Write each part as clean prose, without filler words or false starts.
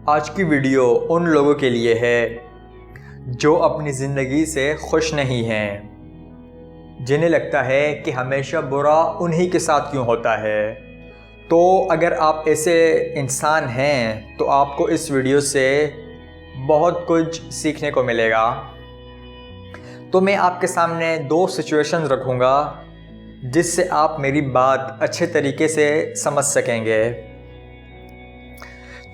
آج کی ویڈیو ان لوگوں کے لیے ہے جو اپنی زندگی سے خوش نہیں ہیں، جنہیں لگتا ہے کہ ہمیشہ برا انہی کے ساتھ کیوں ہوتا ہے۔ تو اگر آپ ایسے انسان ہیں تو آپ کو اس ویڈیو سے بہت کچھ سیکھنے کو ملے گا۔ تو میں آپ کے سامنے 2 سچویشنز رکھوں گا جس سے آپ میری بات اچھے طریقے سے سمجھ سکیں گے۔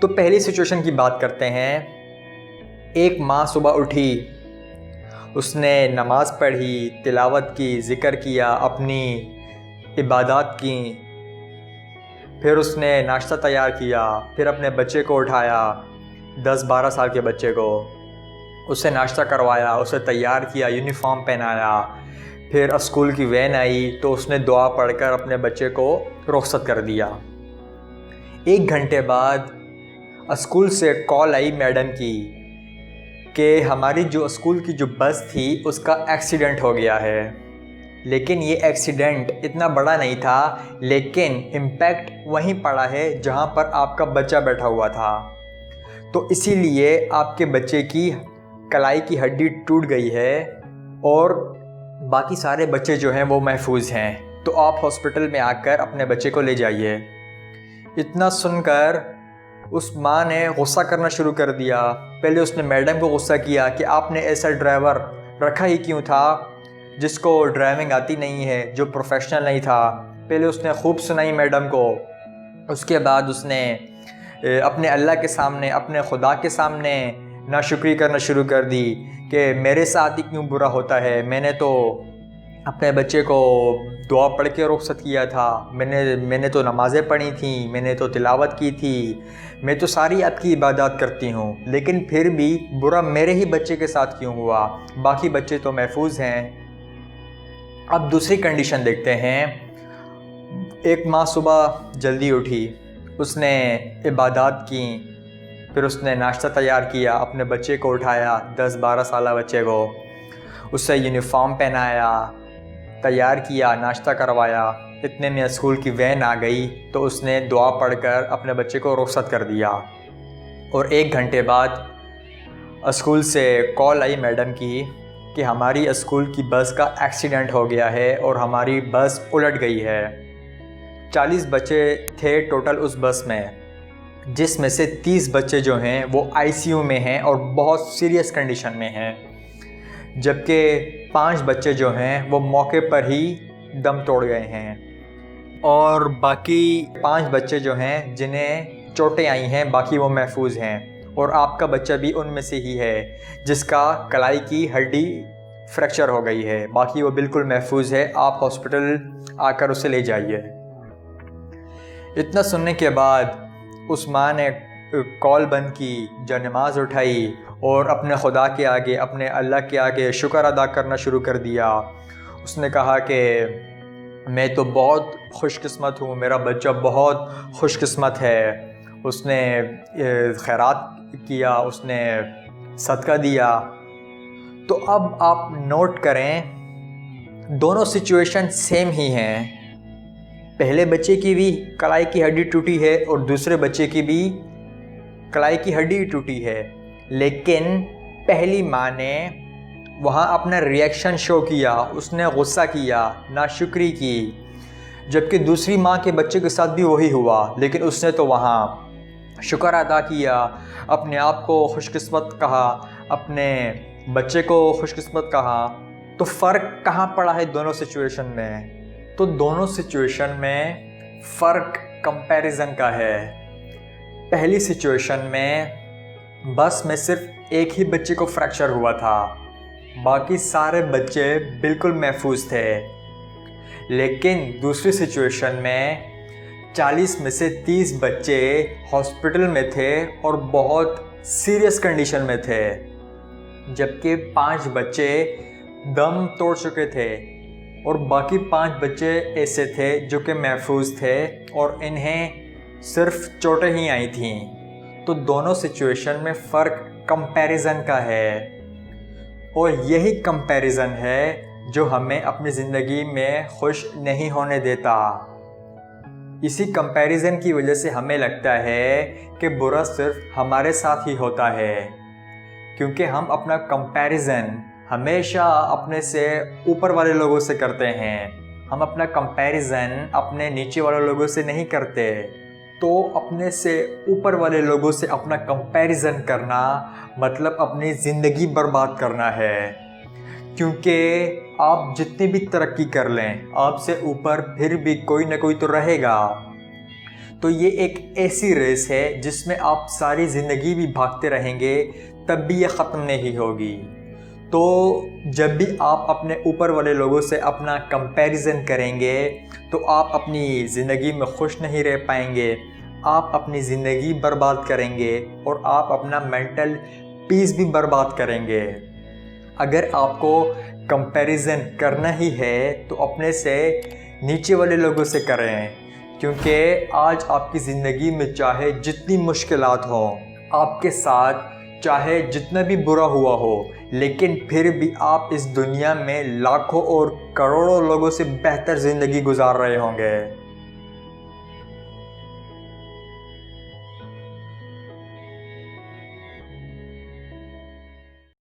تو پہلی سچویشن کی بات کرتے ہیں۔ ایک ماں صبح اٹھی، اس نے نماز پڑھی، تلاوت کی، ذکر کیا، اپنی عبادات کی، پھر اس نے ناشتہ تیار کیا، پھر اپنے بچے کو اٹھایا، 10-12 سال کے بچے کو، اسے ناشتہ کروایا، اسے تیار کیا، یونیفارم پہنایا، پھر اسکول کی وین آئی تو اس نے دعا پڑھ کر اپنے بچے کو رخصت کر دیا۔ 1 گھنٹے بعد اسکول سے کال آئی میڈم کی کہ ہماری جو اسکول کی جو بس تھی اس کا ایکسیڈنٹ ہو گیا ہے، لیکن یہ ایکسیڈنٹ اتنا بڑا نہیں تھا، لیکن امپیکٹ وہیں پڑا ہے جہاں پر آپ کا بچہ بیٹھا ہوا تھا، تو اسی لیے آپ کے بچے کی کلائی کی ہڈی ٹوٹ گئی ہے اور باقی سارے بچے جو ہیں وہ محفوظ ہیں، تو آپ ہاسپٹل میں آ کر اپنے بچے کو لے جائیے۔ اتنا سن کر اس ماں نے غصہ کرنا شروع کر دیا۔ پہلے اس نے میڈم کو غصہ کیا کہ آپ نے ایسا ڈرائیور رکھا ہی کیوں تھا جس کو ڈرائیونگ آتی نہیں ہے، جو پروفیشنل نہیں تھا۔ پہلے اس نے خوب سنائی میڈم کو، اس کے بعد اس نے اپنے اللہ کے سامنے، اپنے خدا کے سامنے ناشکری کرنا شروع کر دی کہ میرے ساتھ ہی کیوں برا ہوتا ہے، میں نے تو اپنے بچے کو دعا پڑھ کے رخصت کیا تھا، میں نے تو نمازیں پڑھی تھیں، میں نے تو تلاوت کی تھی، میں تو ساری آپ کی عبادات کرتی ہوں، لیکن پھر بھی برا میرے ہی بچے کے ساتھ کیوں ہوا، باقی بچے تو محفوظ ہیں۔ اب دوسری کنڈیشن دیکھتے ہیں۔ ایک ماں صبح جلدی اٹھی، اس نے عبادات کی، پھر اس نے ناشتہ تیار کیا، اپنے بچے کو اٹھایا، 10-12 سالہ بچے کو، اسے یونیفارم پہنایا، تیار کیا، ناشتہ کروایا، اتنے میں اسکول کی وین آ گئی تو اس نے دعا پڑھ کر اپنے بچے کو رخصت کر دیا۔ اور 1 گھنٹے بعد اسکول سے کال آئی میڈم کی کہ ہماری اسکول کی بس کا ایکسیڈنٹ ہو گیا ہے اور ہماری بس الٹ گئی ہے۔ 40 بچے تھے ٹوٹل اس بس میں، جس میں سے 30 بچے جو ہیں وہ ICU میں ہیں اور بہت سیریس کنڈیشن میں ہیں، جبکہ 5 بچے جو ہیں وہ موقع پر ہی دم توڑ گئے ہیں، اور باقی 5 بچے جو ہیں جنہیں چوٹیں آئی ہیں باقی وہ محفوظ ہیں، اور آپ کا بچہ بھی ان میں سے ہی ہے جس کا کلائی کی ہڈی فریکچر ہو گئی ہے، باقی وہ بالکل محفوظ ہے، آپ ہاسپٹل آ کر اسے لے جائیے۔ اتنا سننے کے بعد اس ماں نے کال بند کی، جو نماز اٹھائی اور اپنے خدا کے آگے، اپنے اللہ کے آگے شکر ادا کرنا شروع کر دیا۔ اس نے کہا کہ میں تو بہت خوش قسمت ہوں، میرا بچہ بہت خوش قسمت ہے۔ اس نے خیرات کیا، اس نے صدقہ دیا۔ تو اب آپ نوٹ کریں، دونوں سچویشن سیم ہی ہیں۔ پہلے بچے کی بھی کلائی کی ہڈی ٹوٹی ہے اور دوسرے بچے کی بھی کلائی کی ہڈی ٹوٹی ہے، لیکن پہلی ماں نے وہاں اپنا ریئیکشن شو کیا، اس نے غصہ کیا، ناشکری کی، جبکہ دوسری ماں کے بچے کے ساتھ بھی وہی ہوا، لیکن اس نے تو وہاں شکر ادا کیا، اپنے آپ کو خوش قسمت کہا، اپنے بچے کو خوش قسمت کہا۔ تو فرق کہاں پڑا ہے دونوں سچویشن میں؟ تو دونوں سچویشن میں فرق کمپیریزن کا ہے۔ پہلی سچویشن میں بس میں صرف ایک ہی بچے کو فریکچر ہوا تھا، باقی سارے بچے بالکل محفوظ تھے، لیکن دوسری سچویشن میں 40 میں سے 30 بچے ہاسپٹل میں تھے اور بہت سیریس کنڈیشن میں تھے، جبکہ 5 بچے دم توڑ چکے تھے اور باقی 5 بچے ایسے تھے جو کہ محفوظ تھے اور انہیں صرف چوٹیں ہی آئی تھیں۔ تو دونوں سچویشن میں فرق کمپیریزن کا ہے، اور یہی کمپیریزن ہے جو ہمیں اپنی زندگی میں خوش نہیں ہونے دیتا۔ اسی کمپیریزن کی وجہ سے ہمیں لگتا ہے کہ برا صرف ہمارے ساتھ ہی ہوتا ہے، کیونکہ ہم اپنا کمپیریزن ہمیشہ اپنے سے اوپر والے لوگوں سے کرتے ہیں۔ ہم اپنا کمپیریزن اپنے نیچے والے لوگوں سے نہیں کرتے۔ تو اپنے سے اوپر والے لوگوں سے اپنا کمپیریزن کرنا مطلب اپنی زندگی برباد کرنا ہے، کیونکہ آپ جتنی بھی ترقی کر لیں آپ سے اوپر پھر بھی کوئی نہ کوئی تو رہے گا۔ تو یہ ایک ایسی ریس ہے جس میں آپ ساری زندگی بھی بھاگتے رہیں گے تب بھی یہ ختم نہیں ہوگی۔ تو جب بھی آپ اپنے اوپر والے لوگوں سے اپنا کمپیریزن کریں گے تو آپ اپنی زندگی میں خوش نہیں رہ پائیں گے، آپ اپنی زندگی برباد کریں گے اور آپ اپنا مینٹل پیس بھی برباد کریں گے۔ اگر آپ کو کمپیریزن کرنا ہی ہے تو اپنے سے نیچے والے لوگوں سے کریں، کیونکہ آج آپ کی زندگی میں چاہے جتنی مشکلات ہوں، آپ کے ساتھ چاہے جتنا بھی برا ہوا ہو، لیکن پھر بھی آپ اس دنیا میں لاکھوں اور کروڑوں لوگوں سے بہتر زندگی گزار رہے ہوں گے۔